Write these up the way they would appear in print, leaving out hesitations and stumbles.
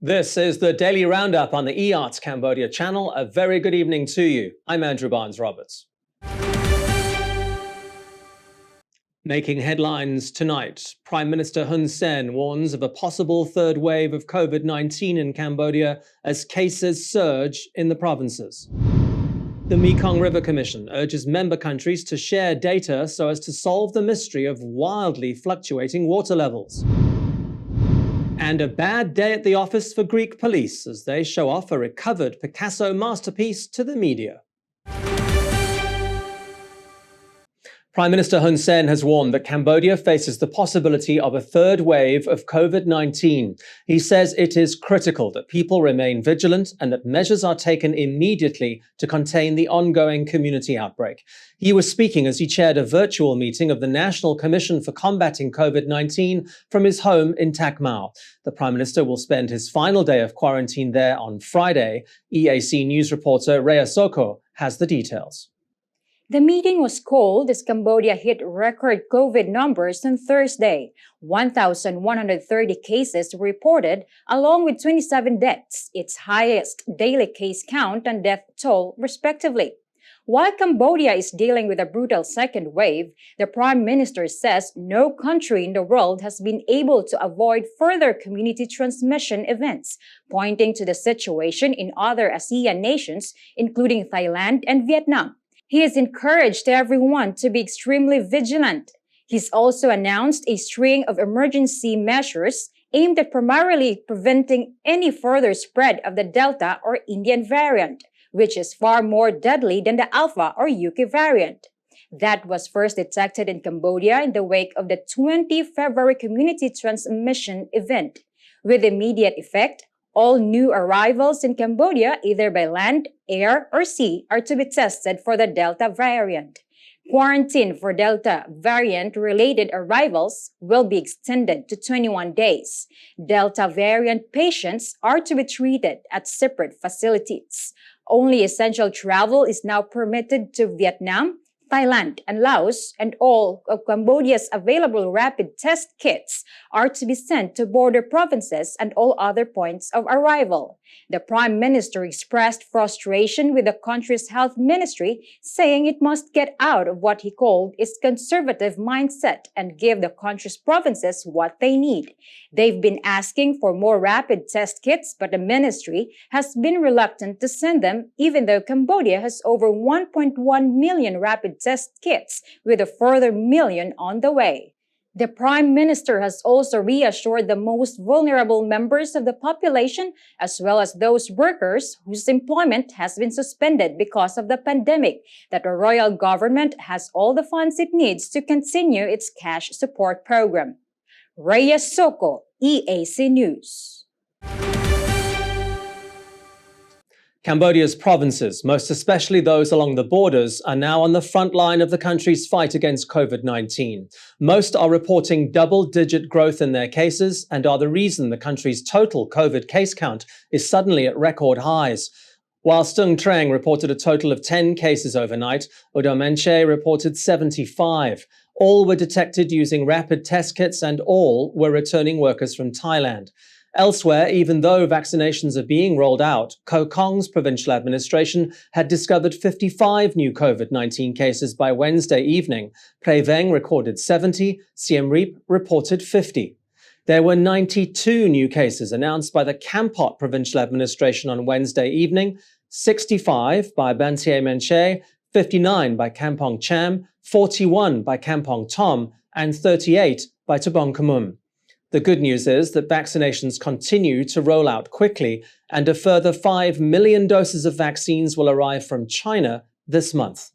This is the Daily Roundup on the EAC Cambodia channel. A very good evening to you. I'm Andrew Barnes-Roberts. Making headlines tonight, Prime Minister Hun Sen warns of a possible third wave of COVID-19 in Cambodia as cases surge in the provinces. The Mekong River Commission urges member countries to share data so as to solve the mystery of wildly fluctuating water levels. And a bad day at the office for Greek police as they show off a recovered Picasso masterpiece to the media. Prime Minister Hun Sen has warned that Cambodia faces the possibility of a third wave of COVID-19. He says it is critical that people remain vigilant and that measures are taken immediately to contain the ongoing community outbreak. He was speaking as he chaired a virtual meeting of the National Commission for Combating COVID-19 from his home in Tak Mau. The Prime Minister will spend his final day of quarantine there on Friday. EAC news reporter Rhea Soko has the details. The meeting was called as Cambodia hit record COVID numbers on Thursday. 1,130 cases reported, along with 27 deaths, its highest daily case count and death toll, respectively. While Cambodia is dealing with a brutal second wave, the Prime Minister says no country in the world has been able to avoid further community transmission events, pointing to the situation in other ASEAN nations, including Thailand and Vietnam. He has encouraged everyone to be extremely vigilant. He's also announced a string of emergency measures aimed at primarily preventing any further spread of the Delta or Indian variant, which is far more deadly than the Alpha or UK variant. That was first detected in Cambodia in the wake of the 20 February community transmission event. With immediate effect, all new arrivals in Cambodia, either by land, air, or sea, are to be tested for the Delta variant. Quarantine for Delta variant-related arrivals will be extended to 21 days. Delta variant patients are to be treated at separate facilities. Only essential travel is now permitted to Vietnam, Thailand, and Laos, and all of Cambodia's available rapid test kits are to be sent to border provinces and all other points of arrival. The Prime Minister expressed frustration with the country's health ministry, saying it must get out of what he called its conservative mindset and give the country's provinces what they need. They've been asking for more rapid test kits, but the ministry has been reluctant to send them, even though Cambodia has over 1.1 million rapid test kits, with a further million on the way. The Prime Minister has also reassured the most vulnerable members of the population, as well as those workers whose employment has been suspended because of the pandemic, that the royal government has all the funds it needs to continue its cash support program. Rhea Soko, EAC News. Cambodia's provinces, most especially those along the borders, are now on the front line of the country's fight against COVID-19. Most are reporting double-digit growth in their cases and are the reason the country's total COVID case count is suddenly at record highs. While Stung Treng reported a total of 10 cases overnight, Udomenche reported 75. All were detected using rapid test kits and all were returning workers from Thailand. Elsewhere, even though vaccinations are being rolled out, Koh Kong's provincial administration had discovered 55 new COVID-19 cases by Wednesday evening. Prey Veng recorded 70, Siem Reap reported 50. There were 92 new cases announced by the Kampot provincial administration on Wednesday evening, 65 by Ban Tie Menche, 59 by Kampong Cham, 41 by Kampong Tom, and 38 by Tabong Kamum. The good news is that vaccinations continue to roll out quickly, and a further 5 million doses of vaccines will arrive from China this month.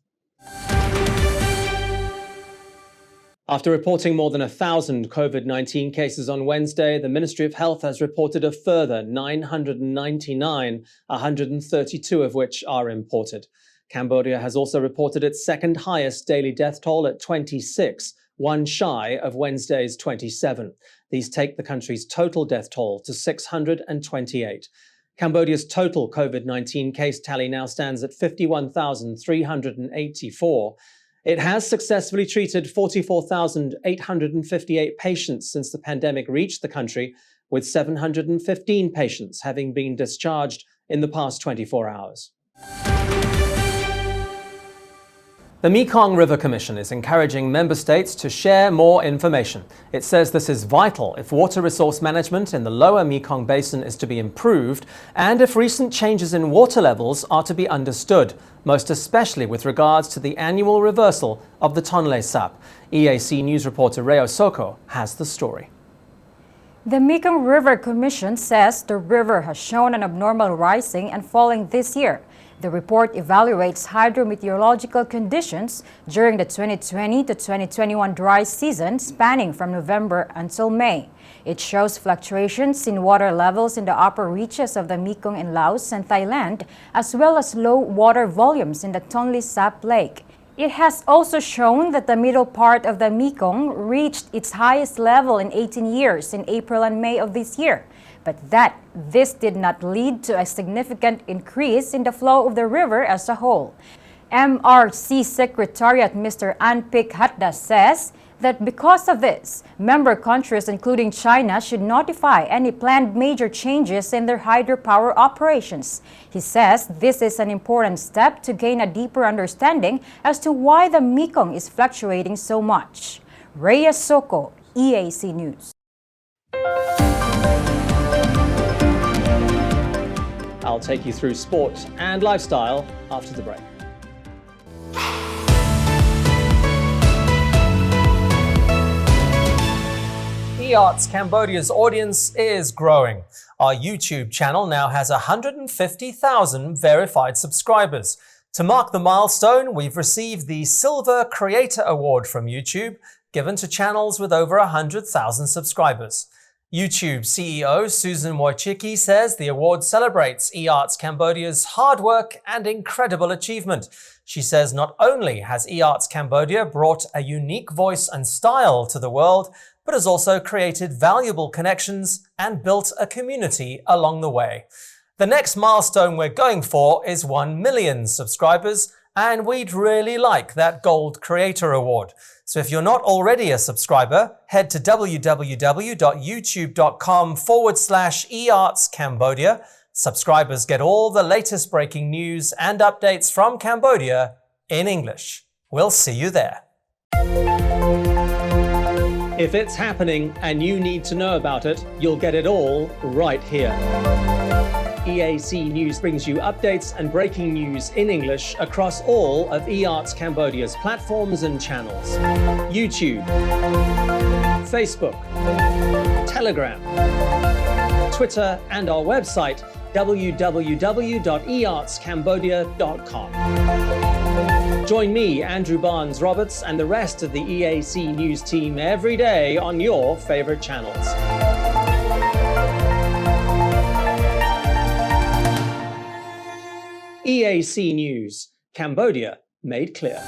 After reporting more than 1,000 COVID-19 cases on Wednesday, the Ministry of Health has reported a further 999, 132 of which are imported. Cambodia has also reported its second highest daily death toll at 26, one shy of Wednesday's 27. These take the country's total death toll to 628. Cambodia's total COVID-19 case tally now stands at 51,384. It has successfully treated 44,858 patients since the pandemic reached the country, with 715 patients having been discharged in the past 24 hours. The Mekong River Commission is encouraging member states to share more information. It says this is vital if water resource management in the lower Mekong Basin is to be improved and if recent changes in water levels are to be understood, most especially with regards to the annual reversal of the Tonle Sap. EAC News reporter Reo Soko has the story. The Mekong River Commission says the river has shown an abnormal rising and falling this year. The report evaluates hydrometeorological conditions during the 2020 to 2021 dry season spanning from November until May. It shows fluctuations in water levels in the upper reaches of the Mekong in Laos and Thailand, as well as low water volumes in the Tonle Sap Lake. It has also shown that the middle part of the Mekong reached its highest level in 18 years in April and May of this year, but that this did not lead to a significant increase in the flow of the river as a whole. MRC Secretariat Mr. Anpik Hatda says that because of this, member countries including China should notify any planned major changes in their hydropower operations. He says this is an important step to gain a deeper understanding as to why the Mekong is fluctuating so much. Reyes Soko, EAC News. I'll take you through sport and lifestyle after the break. EART's Cambodia's audience is growing. Our YouTube channel now has 150,000 verified subscribers. To mark the milestone, we've received the Silver Creator Award from YouTube, given to channels with over 100,000 subscribers. YouTube CEO Susan Wojcicki says the award celebrates EART's Cambodia's hard work and incredible achievement. She says not only has EART's Cambodia brought a unique voice and style to the world, but has also created valuable connections and built a community along the way. The next milestone we're going for is 1 million subscribers, and we'd really like that Gold Creator Award. So if you're not already a subscriber, head to www.youtube.com/eartscambodia. Subscribers get all the latest breaking news and updates from Cambodia in English. We'll see you there. If it's happening and you need to know about it, you'll get it all right here. EAC News brings you updates and breaking news in English across all of EART's Cambodia's platforms and channels. YouTube, Facebook, Telegram, Twitter, and our website www.eartscambodia.com. Join me, Andrew Barnes-Roberts, and the rest of the EAC News team every day on your favorite channels. EAC News, Cambodia made clear.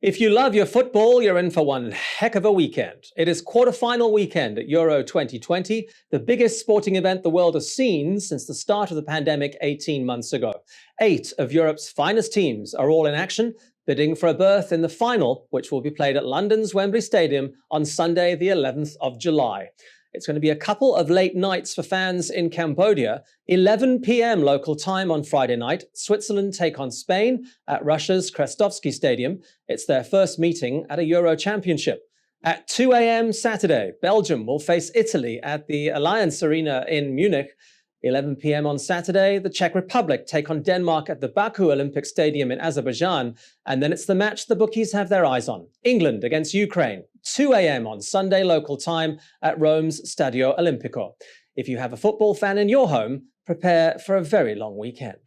If you love your football, you're in for one heck of a weekend. It is quarterfinal weekend at Euro 2020, the biggest sporting event the world has seen since the start of the pandemic 18 months ago. 8 of Europe's finest teams are all in action, bidding for a berth in the final, which will be played at London's Wembley Stadium on Sunday, the 11th of July. It's going to be a couple of late nights for fans in Cambodia. 11 p.m. local time on Friday night, Switzerland take on Spain at Russia's Krestovsky Stadium. It's their first meeting at a Euro Championship. At 2 a.m. Saturday, Belgium will face Italy at the Allianz Arena in Munich. 11 p.m. on Saturday, the Czech Republic take on Denmark at the Baku Olympic Stadium in Azerbaijan. And then it's the match the bookies have their eyes on. England against Ukraine. 2 a.m. on Sunday local time at Rome's Stadio Olimpico. If you have a football fan in your home, prepare for a very long weekend.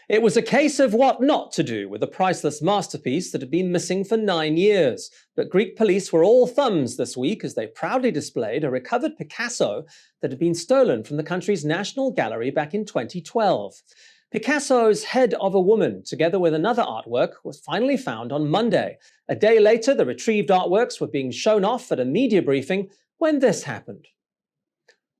It was a case of what not to do with a priceless masterpiece that had been missing for 9 years. But Greek police were all thumbs this week as they proudly displayed a recovered Picasso that had been stolen from the country's National Gallery back in 2012. Picasso's Head of a Woman, together with another artwork, was finally found on Monday. A day later, the retrieved artworks were being shown off at a media briefing when this happened.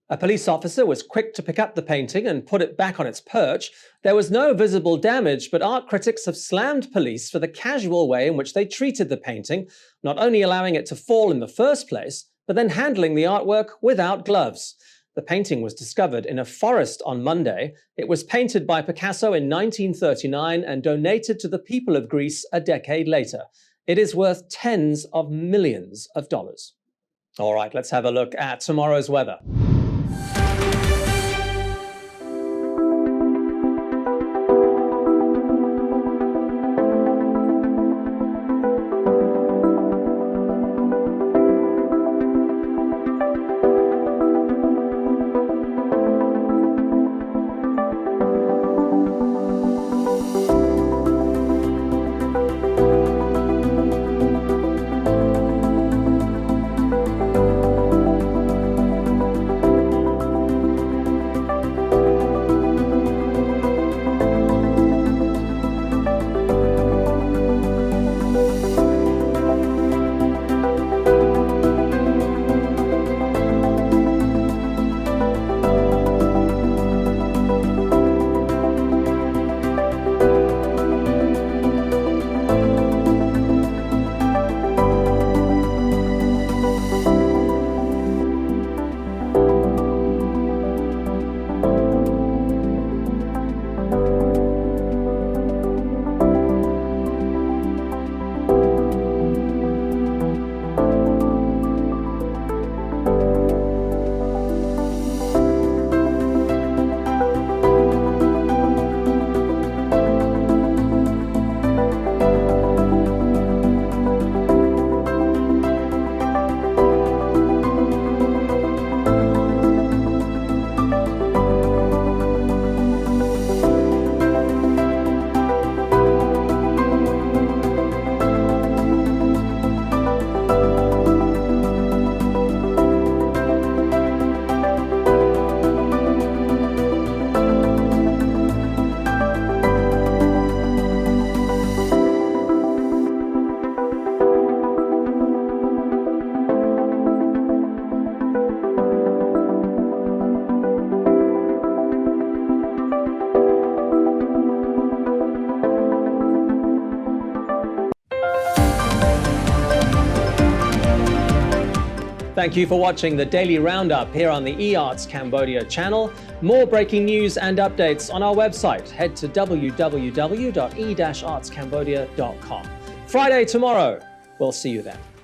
A police officer was quick to pick up the painting and put it back on its perch. There was no visible damage, but art critics have slammed police for the casual way in which they treated the painting, not only allowing it to fall in the first place, but then handling the artwork without gloves. The painting was discovered in a forest on Monday. It was painted by Picasso in 1939 and donated to the people of Greece a decade later. It is worth tens of millions of dollars. All right, let's have a look at tomorrow's weather. Thank you for watching the Daily Roundup here on the EARTS Cambodia channel. More breaking news and updates on our website. Head to www.e-artscambodia.com. Friday tomorrow. We'll see you then.